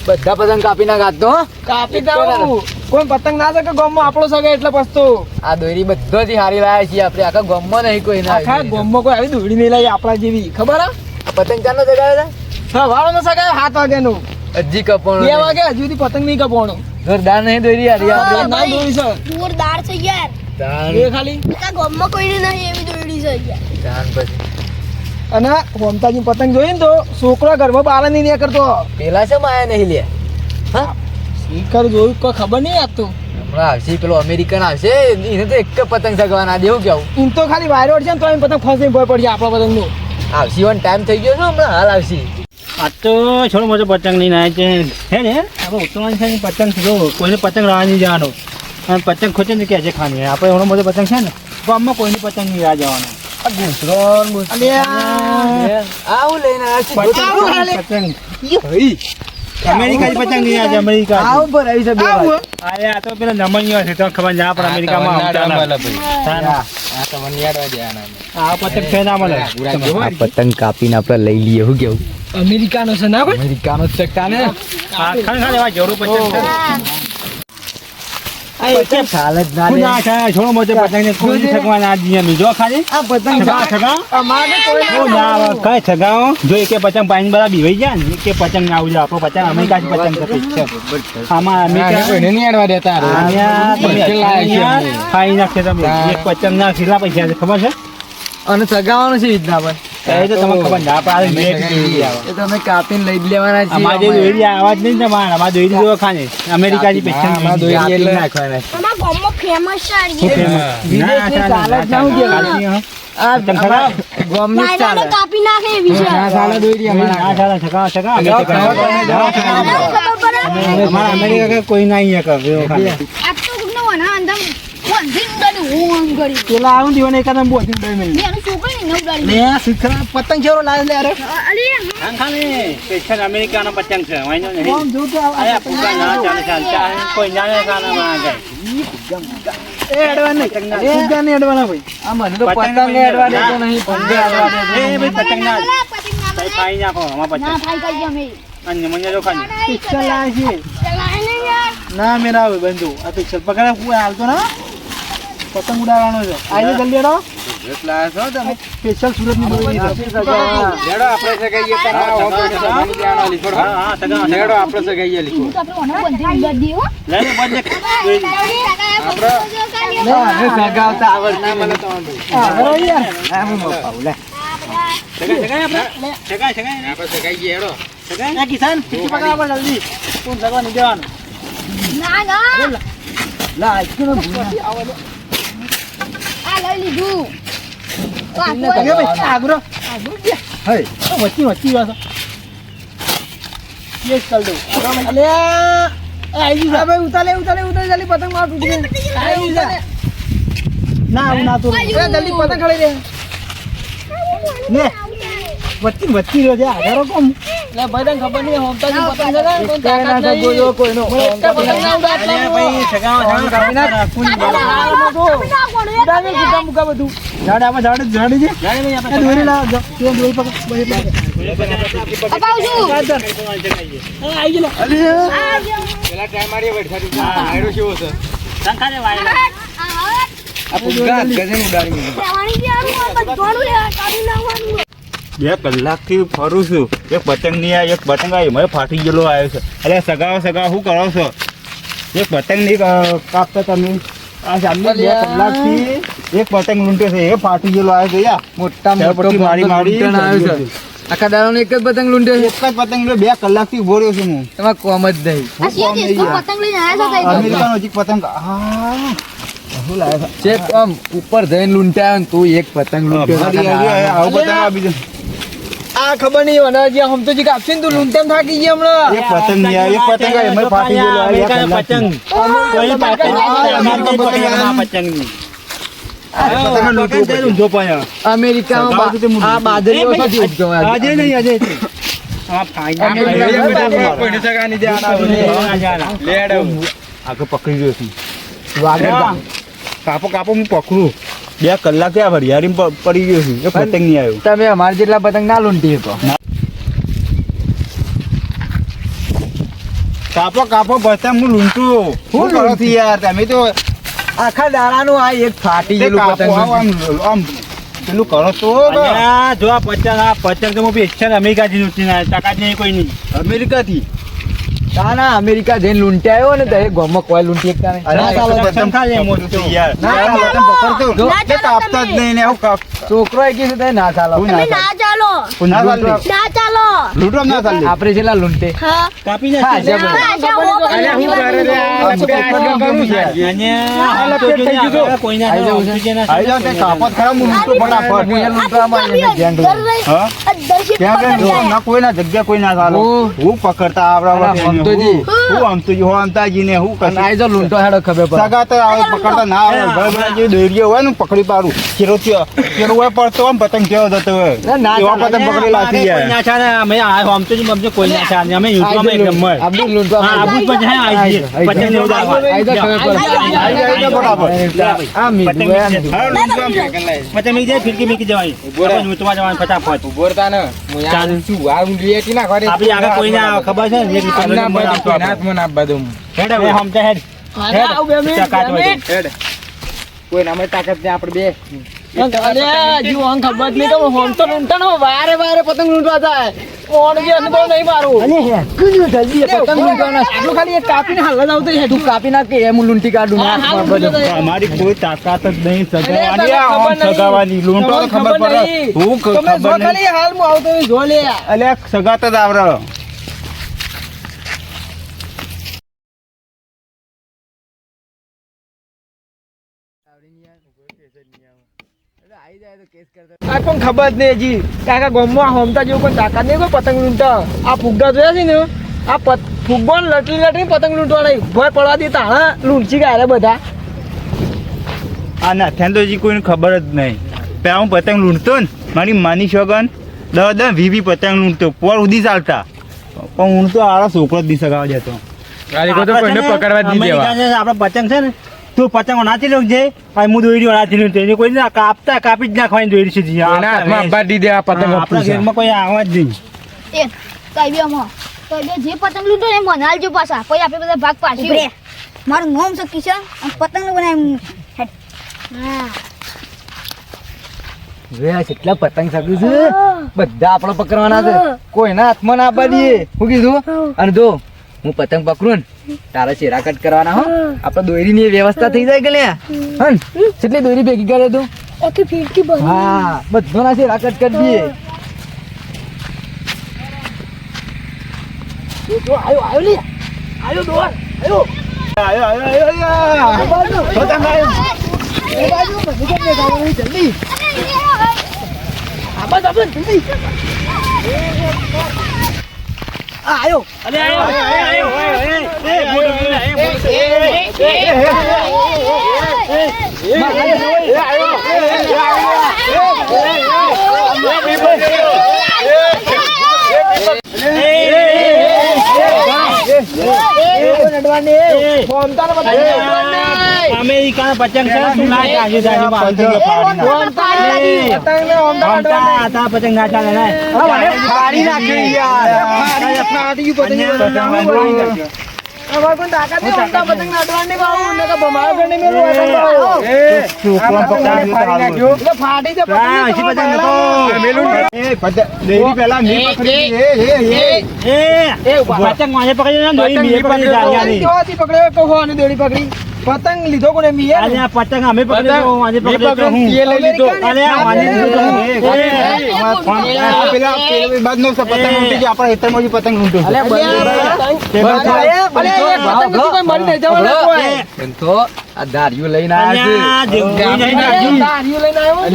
બધા પતંગ કાપી ના કાઢતો કાપી દઉં કોઈ પતંગ ના શકે ગામમાં આપણો સગે એટલે પસ્તો આ દોરી બધાથી હારી લાયા છીએ આપણે આખા ગામમાં નહીં કોઈ ના આખા ગામમાં કોઈ આવી દોડી નહીં લાવી આપણા જેવી ખબર હે આ પતંગ ચાનો જગાડે સવારનો સગાય 7 વાગ્યાનો હજી કપણ 2 વાગે હજુ સુધી પતંગ નહીં કપાણો જોરદાર નહીં દોરી યાર આપણે ના દોડી છે જોરદાર છે યાર એ ખાલી આ ગામમાં કોઈને નહીં એવી દોડી છે યાર જાન પછી અને હોમતાજી પતંગ જોઈને તો છોકરા ઘરમાં બહાર નહીં કરતો પેલા છે માયા નહીં લે હા શીખર જોયું કોઈ ખબર નહીં આપતો હમણાં આવશે પેલો અમેરિકન આવશે એને તો એક જ પતંગ ચગવાના દેવું કેવું એમ તો ખાલી વાયરો છે ને તો એમ પતંગ ફસાઈ ભય પડી આપણા પતંગનો આવશે એવાનો ટાઈમ થઈ ગયો છે હમણાં હાલ આવશે આ તો છોડો મોટો પતંગ લઈને આવે છે હે ને આપણે ઉત્તરાયણ છે ને પતંગ જો કોઈને પતંગ લાવવા નહીં જવાનો અને પતંગ ખોચે ને કે છે ખાની આપણે એવડો મોટો પતંગ છે ને ગામમાં કોઈની પતંગ નહીં લાવવા જવાનો આવું લઈને આવ્યા પતંગ અમેરિકાની પતંગ નહીં આવે અમેરિકા આવું પર આવી છે બે વાર. અરે આ તો પેલા નમણીઓ છે તો ખબર ના પણ અમેરિકામાં આવતા ના. આ તો મને યાદ આવી ગયા આ પતંગ છે ના મળે આ પતંગ કાપીને આપણે લઈ લઈએ શું કેવું અમેરિકાનો છે ના ભાઈ અમેરિકાનો જ ચકતા ને આ ખાલી એવા જરૂર પતંગ છે ચાલ જ ના શું લે. ના થાય છોડો મોટો પતંગ ને કોઈ છકવા ના દીએ બીજો ખાલી આ પતંગ છગા અમારે કોઈ ઓ ના કઈ છગાઓ જો એકે પતંગ પાણી બરા બીવાઈ જાય ને એકે પતંગ ના આવજો આપણો પતંગ અમેરિકાથી પતંગ છે આમાં અમેરિકા કોઈને નહીં અડવા દેતા ખાઈ નાખશે તમે એક પતંગ ના કેટલા પૈસા છે ખબર છે અને સગાવાનું છે રીતના પણ એ તો તમને ખબર ના આપણે મેચ જોઈ આવે એ તમે કાપીને લઈ જ લેવાના છીએ અમારે દોરી આવાજ નહીં તમારે અમારે દોરી જો ખાને અમેરિકાથી પૈસા આમાં દોરી એટલે નાખવાના છે. અમારા ગામમાં ફેમસ છે વિદેશની ચાલે જ ના હું કેવું? આ ગામની જ ચાલે. વાયરાને કાપી નાખે એવી છે ના ચાલે દોરી અમારા. અમારા અમેરિકા કોઈ ના અહીંયા કરે આ તો ગુનો વના અંદર કોંધી ઉડાડી હું ગળી પેલા આવું દીવાને એકાદમ બોધી દઈ મેં મેં છોકરી ને ઉડાડી લે શીખરા પતંગ જેવો લાવે લે અરે અરે ખાને સ્પેશિયલ અમેરિકાનો પતંગ છે વાઈનો નહીં આમ જો તો આયા પૂકા ના ચાલે ચાલે કોઈ જાણે ખાના માં જાય એ અડવા નહીં ફુગ્ગા નહીં અડવાના ભાઈ આ મને તો પતંગ અડવા દેતો નહીં, પંખે અડવા દેતો એ નહીં. ભાઈ પતંગ ના પતિંગ ના કઈ ખાઈ નાખો અમાર ના પતંગ થાય કરી અમે અને મને જો ખાને પિક્ચર લાવે છે ચલાય ને યાર ના મેરા આવે બંધુ આ પિક્ચર પકડે હું હાલતો ના પતંગ ઉડાડવાનો છે આઈને જલ્દી અડો સ્પેશિયલ સુરત ની દોરી છે લેડો આપણે સગાઈએ કરાવો, હો તો સગાઈ દેવાનો લીખો. હા હા સગા લેડો આપણે સગાઈએ લીખો. હું તો આપણે ઓને બંધી ઉડાડી દેવો લે લે બધે ના, હવે સગાવતા આવડતું મને તો વાંધો. હા બરાબર યાર આ હું મપાવું, લે. સગા આપણે સગા આપણે સગાઈએ હેડો. આ કિસાન પીછી પકડવા પર જલ્દી કોણ જગવા નહીં દેવાનું ના ના લા, આજકીનો ભૂલ. આ લઈ લીધું તમે ભાઈ આગરો હે, વચ્ચી વચ્ચી વાસો યસ કર દો અલે આઈ જા ભાઈ ઉતારે જલ્દી પતંગ માર તૂટી ગઈ આઈ જા ના આવું ના તો જલ્દી પતંગ ખળી દે ને વચ્ચી રહ્યો છે આધારો કોમ લે ભાઈ તને ખબર નહીં હોમતા પતંગ જગા કોઈ તાકાત નહીં કોઈ કોઈનો પતંગ ના ઉડાડ અરે ભાઈ સગા રાખું ઉડાવે કુકા મુકા બધું ઝાડ આમાં ઝાડ છે દોરી લાવ જો તે દોરી પકડ બહી પકડ અપાવજો આઈ ગયો પેલા ટ્રાય મારીએ વડસાથી. આયરો કેવો છે? સંખાને વાય આ ફુગ્ગા ગજન ઉડાડી દીધું. પાણી પીવાનું બધું લે કાઢી નાખવાનું 2 કલાકથી ફરું છું એક પતંગ નહીં આવે એક પતંગ આવી મને ફાટી ગયેલો આવ્યો છે અરે સગાઓ શું કરો છો એક પતંગ નહીં કાપતા તમે આ સામે 2 કલાકથી એક પતંગ લૂંટ્યો છે એ ફાટી ગયેલો આવ્યો છે યાર મોટા મોટો મારી લૂંટણ આવ્યો છે. આખા દાડાનો એક જ પતંગ લૂંટ્યો છે. એક જ પતંગ 2 કલાકથી ઉભો રહ્યો છું હું એમાં કોમ જ નહીં. આ શેર દેશનો પતંગ લઈને આયા છો અમેરિકાનો હજી પતંગ હા શું લાવે ચેક આમ ઉપર જઈને લૂંટાયો ને તું એક પતંગ લૂંટ્યો છે. આવું પતંગ આપી દે આ ખબર નહીં વના જે હમ તો જી કાપશે ને તું લૂંટેમ થાકી ગઈ હમણાં એક પતંગ નહીં આવે એક પતંગ આવે મને ફાટી ગયેલો આવ્યો પતંગ કોઈ પતંગ અમેરિકામાં આ બાદરીઓ નથી ઉગતો. આગળ પકડી ગયો છું કાપો હું પકડું 2 કલાક થયા હરિયાળી પડી ગયો છું એ પતંગ નહીં આવ્યો તમે અમારા જેટલા પતંગ ના લૂંટી શકો. કાપો પતંગ હું લૂંટું શું કરો છો યાર તમે તો આખા દાડાનું આ એક ફાટી તે ગયેલું કાપો પતંગ આમ પેલું કરો તો અલ્યા, જો આ પતંગ તો હું બી છે ને અમેરિકાથી લૂંટીને આવ્યો. તાકાત નહીં કોઈ નહીં. અમેરિકાથી ના અમેરિકા જઈને લૂંટી આવ્યો ને તો એ ગોમમાં કોઈ લૂંટી એકતા નહીં. અરે ના ચાલો પતંગ ખાલી એમ મોટું છે યાર ના, યાર, ના, પતંગ પકડતો. ના તે ચાલો કાપતા જ તમે. નહીં ને આવું કાપ છોકરો એ કીધું તો ના ચાલો હું તમે ના ચાલો હું ના ચાલે ના ચાલો લૂંટો ના ચાલે આપણે છેલ્લા લૂંટે હા કાપી હા, નાખી. જબર. પાછા હો અલ્યા, હું કરે રે? આ આ બધા પતંગ કરું છે. અહીંયા આમ તો જો ને, આગળ કોઈ ના આઈ જાઉં આવે, છે. ઓછું જે ના આવી જાઓ તે કાપો જ ખરા હું લૂંટો ફટાફટ હું અહીંયા લૂંટવામાં આવીને ધ્યાન દઉં. હા ત્યાં આગળ ના કોઈ ના જગ્યા કોઈ ના ચાલો હું- હું પકડતા આવડા અલા, હમતોજી. હું આમતોજી હો આમતાજી ને હું અને કશું આઈ જો લૂંટો હેડો ખબર પડે સગા તો આવે પકડતા ના આવે ભરભરા જે દોરીઓ હોય ને પકડી પાડું ચેરો હોય પડતો આમ પતંગ કેવો થતો હોય ના, ના એવા ચાલે. પતંગ પકડી લાગતી કોઈ યાર ના ચાલે, અમે આ આમતો જ બમજો કોઈ ના ચાલે. અમે યુટ્યુબમાં એક નંબર. આપણે લૂંટવા હા, આબુ જ પછી હા, આઈ જઈએ. આઈ પતંગ જાઓ. લેવું દાવા. આઈ જાઓ, ખબર પડે. આઈ જાય તો બરાબર આ મીઠું પતંગ હોય મીઠું. ને. હા, લૂંટવા ફેંકણ લાય. પતંગ મીકી જાય, ફિરકી મીકી જવાની. આપણે યુટ્યુબમાં જવાનું ફટાફટ. બોરતા ને હું ચાલ. શું આ ઊંઘી હતી ના ઘરે આપણી આગળ કોઈ ના આવે, ખબર છે ને? એક રૂપિયાનો ના નંબર આપતો બધું આપણે. ના ના બધું હેડ હવે, હમતા હેડ. ચકાટ હોય તો. હેડ કોઈ નામે તાકાત નહીં આપણે બે અમારી કોઈ તાકાત જ નહીં સગાવાની આમ સગાવાની લૂંટો તો ખબર પડે હું ખબર નહીં અલ્યા સગાત જ આવડે ખબર જ નહીં હજી કાકા ગામમાં હોમતા જેવું કોઈ તાકાત નહીં કોઈ પતંગ લૂંટા આ ફુગ્ગા જોયા છે ને આ ફુગ્ગો લટલી લટલી પતંગ લૂંટવા નહીં ભય પડવા દે તાણા લૂંચી ગયા બધા આ નાથ્યાન તો હજી કોઈને ખબર જ નહીં પેલા હું પતંગ લૂંટતો ને મારી માની શોગન 10-20 પતંગ લૂંટતો પોર સુધી ચાલતા પણ હું તો આળો છોકરો જ દી સગાવા જતો આપણે પતંગ છે ને, તું પતંગ નાચી લો છે, હું દોરી નાચી લો એને કોઈ ના કાપતા કાપી જ નાખવાની દોરી છે જી. આપણા ઘરમાં કોઈ આવવા જ નહીં. એ કઈ બી અમો કઈ બી જે પતંગ લૂંટો ને મને હાલજો પાછા કોઈ આપણે બધા ભાગ પાડશું મારું નામ છે કિશન અને પતંગ બનાવી હા કેટલા પતંગ સગું છે બધા આપણે પકડવાના છે કોઈના હાથમાં ના આપવા દઈએ શું કીધું અને જો હું પતંગ પકડું ને તારા ચેરા કટ કરવાના હો આપણે દોરીની વ્યવસ્થા થઈ જાય કે લે હન કેટલી દોરી ભેગી કરે તું ઓકે ફીટકી બની હા બધાના ચેરા કટ કરી દઈએ જો આયો લે આયો દોર આયો પતંગ આવ્યો. એ બાજુ બધી કેમ દેખાડો જલ્દી આબાદ આબાદ જલ્દી આયો અરે આયો, અમેરિકાના પતંગ છે, તું ના ચાલી જાય પતંગ ફાડી નાખ. પતંગ ના ચાલે ને. ફાડી નાખી યાર ફાડી પતંગ અમાર કોઈ તાકાત નહીં ઓમતા પતંગ નાડવાની બાઉ ને કે બમાર ગણે મેલો છોકરો પકડાવી ફાડી નાખ્યો એટલે ફાડી દે હા, હજી પતંગ નતો. એ પતંગ દેરી પહેલા મી પકડી એ પતંગ વાંચે પકડી ને દોરી મીએ પકડી જાળિયાની. કેવાથી પકડ્યો કહો અને દોડી પકડી પતંગ લીધો કોને મીએ અરે આ પતંગ અમે પકડ્યો, વાંચે પકડ્યો તો હું. લઈ લીધો અરે આ વાંચે લીધો તો હું. પેલા બાદનો પતંગ લૂંટી ગયા આપણે હેતરમાં પતંગ લૂંટો અલે તો આ દારિયું લઈને આવ્યા અલ્યા, જેવું કોઈ નહીં નાખ્યું. દારિયું લઈને આવ્યો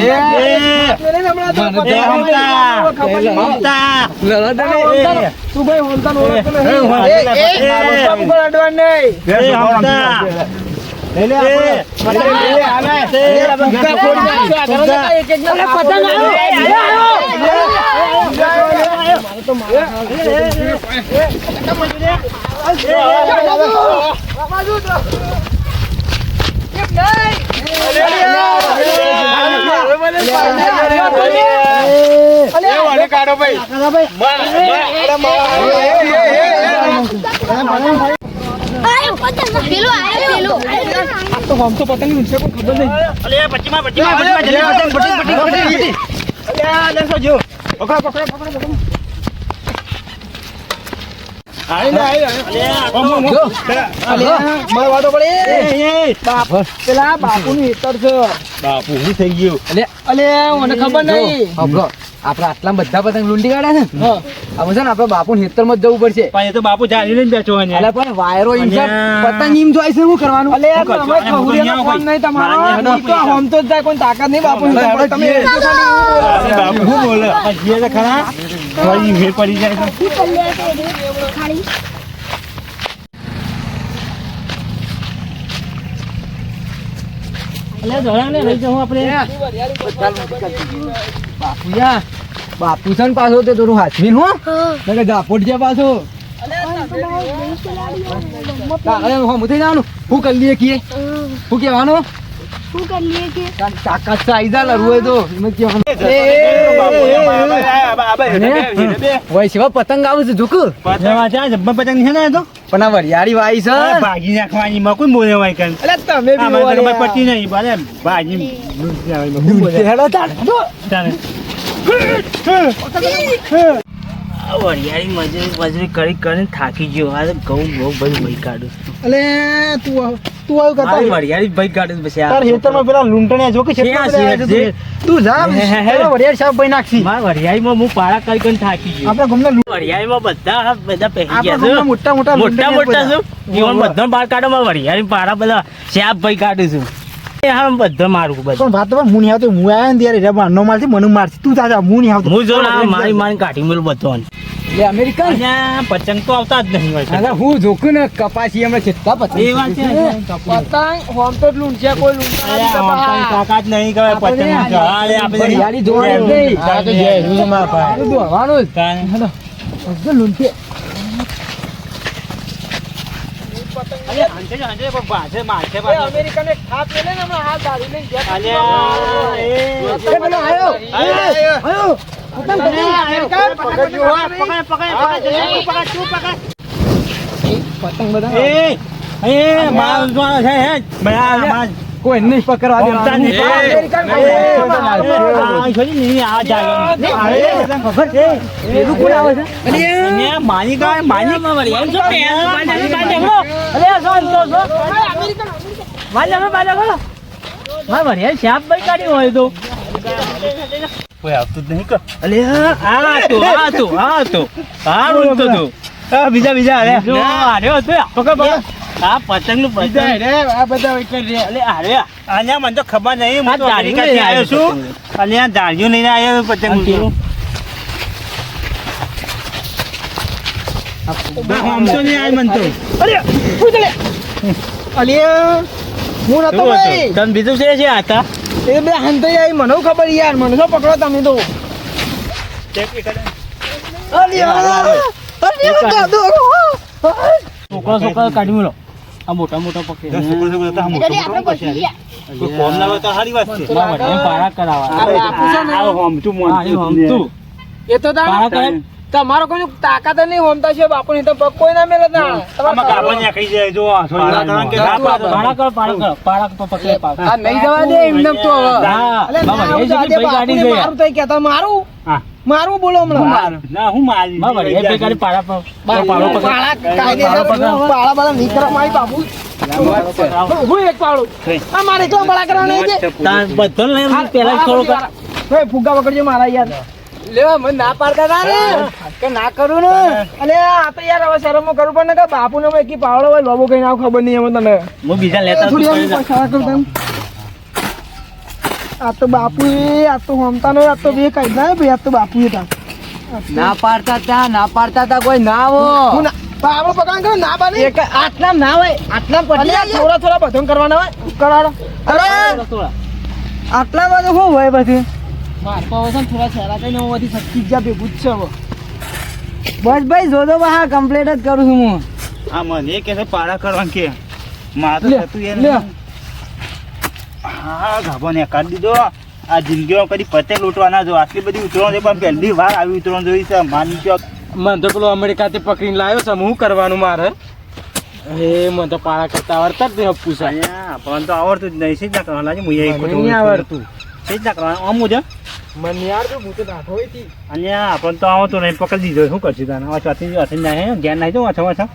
મમતા. તું ભાઈ હોલતા નો ઓળખતો એ, નહીં હોલતા એ અડવાન નહીં એ, મમતા. કાઢો ભાઈ. આયો પતંગ પેલો આયો તો આમ તો પતંગ લૂંટશે કોઈ ખબર નહીં. અલે પચીમાં જલ્દી પતંગ. અલ્યા લેસો જો. પકડો. મારે વાતો પડે. પેલા બાપુનું હેતર છે. બાપુ હું થઈ ગયું. અલે મને ખબર નહીં. આપડે આટલા બધા પતંગ લૂંટી કાઢ્યા છે ને હા. હવે છે ને આપડે બાપુ હેતર માં જવું પડશે. પણ એ તો બાપુ જાણી લઈને બેઠો હોય ને. અલે પણ વાયરો ઇમ છે, અને- પતંગ ઇમ જોઈ છે, શું કરવાનું? અલે શું કરશો? તમે એમ બધું ખવડિયાનો અહીંયા ફોન નહીં તમારો. હોય. ઈ તો આમ તો જ જાય, કોઈ તાકાત નહીં બાપુ હવે હેડો તમે જીએ. એટલું ખાલી એવું બોલો. અરે બાપુ શું બોલે? જીએ તો ખરા. થોડી ભીડ પડી જાય તો. ખાલી અલ્યા ધોળાને લઈ જાઉં આપણે. બાપુયા, બાપુ છે ને પાછો તે થોડું હાથવીન હો નકર ઝાપોટ છે પાછો. કાકા હું થઈ જવાનું, શું કરી લઈએ કીએ, શું કહેવાનું? શું કરી લઈએ કે તાકાત છે આઈ જા લડવું હોય તો એમ જ કહેવાનું. હોય સિવા પતંગ આવે છે જોક, પતંગ છે જબ્બર પતંગ છે ને એ તો. પણ આ વરિયાળી વાઈ છે. અરે ભાગી નાખવાની માં કોઈ બોલે હોય કઈ. અલે તમે બી મને બોલે. ખબર પડતી નહીં. ભલે ભાગી લૂંટી આવે એમાં શું બોલે? હેડો તાણ. ચાલે. વરિયાળી મજૂરી કરીને થાકી ગયો. આ ઘઉં બધું ભાઈ કાઢું. અલે તું આવું કરતા મારી વરિયાળી ભાઈ કાઢું પછી તાર હેતરમાં પેલા લૂંટણ્યા જો કે છે ક્યાં છે? તું જા પેલા વરિયાળ સાહેબ ભાઈ નાખશી. મારા વરિયાળીમાં હું પાળા કરીને થાકી ગયો. આપણા ગામના વરિયાળીમાં બધા પહેરી આપણા ગયા ગામના છે. મોટા મોટા મોટા લૂંટણિયા છું જીવન બધા બહાર કાઢો. મારા વરિયાળી પાળા બધા શ્યાપ ભાઈ કાઢું છું. એ હા બધા મારું બધા. પણ વાત તો હું નહીં આવતો, હું આયા ને ત્યારે રબા નો મારથી મને મારથી તું જા હું નહીં આવતો. હું જો ને આ મારી કાઢી મેલું બધો. લે અમેરિકન અહીંયા પતંગ તો આવતા જ નહીં હોય. અલા હું જોકું ને કપાસી હમણાં કેટલા પતંગ એ વાત છે. પતંગ હોમ તો જ લૂંટશે કોઈ લૂંટવા અરે આ વાંકાની તાકાત નહીં કે ભાઈ પતંગ ઊંચો. હા, લે આપણે વરિયાળી જોવાની જ નહીં. હા, તો જય હિન્દ મારા ભાઈ. આ તો દોડવાનું જ. તાન. બધું લૂંટીએ. અરે હાંજે કોઈ ભાષે મારશે એ પાછો. અમેરિકન એક થાપ લે ને હમણાં હાથ દારૂ લઈને ગયા. અલ્યા, એ એ પેલો આયો. આયો. પતંગ પકડી, અમેરિકન પકડજો, હો. પતંગ બધા એ માર ઉઠવાનો છે હે. માર કોઈ નહીં પકડવા દે. પકડતા નહીં. અમેરિકન આ છોડી નહીં, આ જાગે. ખબર છે પેલું કોણ આવે છે? અને માની ગાય માની વરિયાળી શું પહેરો? મારા વરિયાળી શ્યાપ ભાઈ કાઢી હોય તો. કોઈ આવતું જ નહીં કે. અલે આ તો હારું તો તું. બીજા અરે જો આર્યો હતો પકડ. આ પતંગનું પતંગ. આ બધા વિકેટ રે. અલે આર્યો અહીંયા મને તો ખબર નહીં. હું તો આ અમેરિકાથી ધાર્યું આવ્યો છું. અને આ ધાર્યું લઈને આવ્યો પતંગ ઊંચો. આમ તો નહીં આવ્યો મને તો. અલિયા હું નતો ભાઈ. તને બીજું છે હતા એ બે હંતે આવી મને શું ખબર યાર, મને શું પકડો તમે તો. અલિયા દાદો. છોકરા કાઢી મેલો. આ મોટા મોટા પકડી એટલે આપણે પછી ગયા કોઈ ફોન ના હોય તો સારી વાત છે. પારા કરાવવા આ હોમતું તું એ તો પારા કરે તમારો કોઈ તાકાત નહીં હોમતા છે બાપુ ની તો પગ કોઈ ના મેલે તા. આમાં કાપડ નીકળી જાય જો આ થોડી વાર કારણ કે ના પાડો. પારા પકડે આ નહીં જવા દે એમને તો હવે. અલે ના, હું તો આજે બાપુને મારું તો કહેતા મારું હા. મારું બોલો હમણાં. ના હું મારી પારા પાળા કાયદેસર પાળા બાળા નહીં કરવા મારી બાપુ. હું એક પાડું. આ મારે એકલા પાળા કરવાના છે. બધો પેલા થોડો ભાઈ ફુગ્ગા પકડજો મારા યાર. લેવા મને ના પાડતા હતા ને કે ના કરું ને. અલે આ તો યાર હવે શરમો કરવું પડે ને કે બાપુ ને કી પાવડો હોય લોબો કઈ ના ખબર નહીં એમાં તને. હું બીજા લેતા થોડી વાર પછાડા કરું તને. આ તો બાપુ આ તો હોમતા નો આ તો બે કઈ ના ભાઈ આ તો બાપુ હતા. ના પાડતા હતા કોઈ ના આવો. હું ના પાવડો પકડાણ કરે ના બાને. એક આટલા ના હોય આટલા અલે પછી આ થોડા થોડા બધું કરવાના હોય કરાડો. અરે આટલા બધું શું હોય પછી? મારતો હવે છે ને થોડા છેડા કઈ હું બધી શક્તિ જા ભેગું જ છે હવે. બસ ભાઈ જોજો બા કમ્પ્લીટ જ કરું છું હું. આ મને કે છે પારા કરવાનું કે મારે તો લે, થતું એ લે. નહીં. હા ગાભો ને કાઢી દીધો. આ જિંદગીમાં કદી પતંગ લૂંટવા ના જો આટલી બધી ઉતરવાનું છે પણ પહેલી વાર આવી ઉતરવાનું જોઈ છે માની ચોક. મને તો પેલો અમેરિકાથી પકડીને લાવ્યો છે હું કરવાનું મારે એ મને તો પાળા કરતા આવડતા જ નહીં પૂછા અહીંયા આપણને તો આવડતું જ નહીં છે જ ના કરવાનું લાગે મુએ એક નહીં આવડતું છે જ ના કરવાનું આમ મુજબ મને યાર તો હું તો નાઠો હતી અહીંયા આપણને તો આવડતું નહીં પકડી દીધો શું કરશું તને આ ચોથી ચોથી ના હે જ્ઞાન નહીં તો વાંચો વાંચો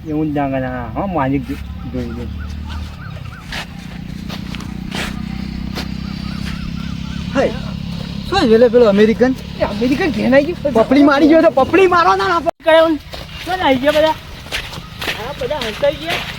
એવું જ ના કરે હા માજી જોઈ દે હે શું વેલે પેલો અમેરિકન ઘેનાઈ ગયું પપડી મારી ગયો તો પપડી મારો ના કરે ચાલ આવી ગયા બધા હા બધા હંતાઈ ગયા